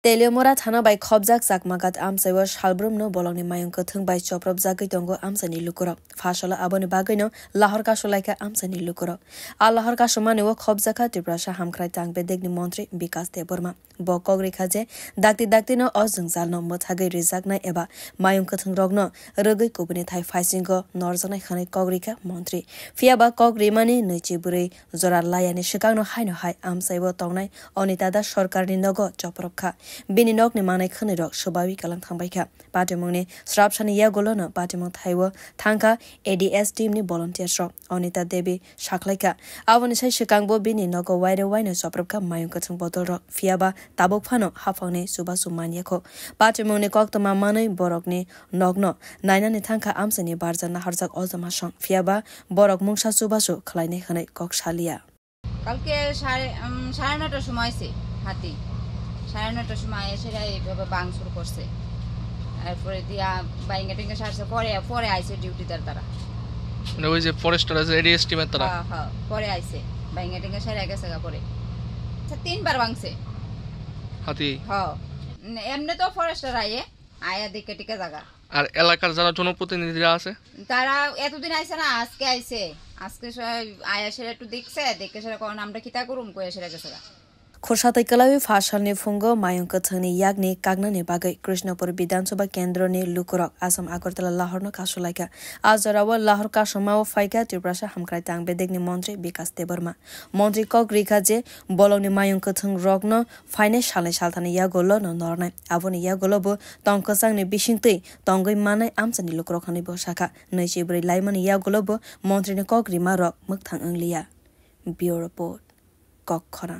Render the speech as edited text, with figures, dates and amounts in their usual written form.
Teliamura thana by khobjak Chakmaghat amchaio salbrom no bolongni mayung kwthung by chopropjagwi tongo amchaini lukorog Phasalo aboni bagui no lahor kasolaika amchaini lukorog lahor kasomani o khobjaka tibrasha hamkrai tangbe degni mantri bikas de borma bo kogri khaje dakti no ojungjal no mothagai rijaknai eba mayung kwthung rogno rogui kubuni thai phaisingo norjanai khanai kogrika mantri fiaba kogri mani neichi buri jora layani shikang no haino hai amchaio tongnai Anita Das Sarkar ni nogo chopropjakha bini nogni manai khani rok swbaiwi kalang thangbaikha patimungni srapsani yagolo no patimung thaiwo thangka ADS team ni volunteers rok Anita Devi saklaika aboni sai shikangbo bini nogo waire waino chopropka mayung kwthung bodol rok fiaba tabok phano hafangni subasu maniakho patimungni koktoma manai borokni nogno nainani thangka amsani barjana harjak ojama song fiaba borok mungsa subasu khlainai khanai koksalia কালকে 9:30টার সময় আছে হাতি 9:30টার সময় এসে এইভাবে ভাঙচুর করছে তারপরে দিয়া বাইঙ্গা টিঙ্গা সারছে পরে আইছে ডিউটিদার তারা মানে ওই যে ফরেস্টার আছে এডিএস টিমের তারা হ্যাঁ পরে আইছে বাইঙ্গা টিঙ্গা সারা গেছে পরে তিনবার ভাঙছে হাতি হ্যাঁ এমনি তো ফরেস্টার আয়া দেখে টিকা জায়গা আর এলাকার যারা জনপ্রতিনিধিরা আছে তারা এতদিন আইছে না আজকে আইছে আজকে আয়া সেরা একটু দেখছে দেখে সেরা কোন আমরা কিতা করুম কই সেরা গেছে Khursatai kalawi Phasalni fungo mayung kwthungni yakni kagnani bagai Krishnapur Vidansabha Kendroni lukorog Assam Agartala Lahor no kasulaika azarawa Lahor kasomao faika tibrasha hamkrai tangbe degni mantri bikas deborma mantri kogrika je bolongni mayung kwthung rogno faine shalai salthani yagolo no nornai aboni yagolo bo tongkosangni bisingtui tongoi manai amchani lukorogni bosaka neichibri laimani yagolo bo mantri ni kogrima rok mukthang anglia Bureau Report Kokhara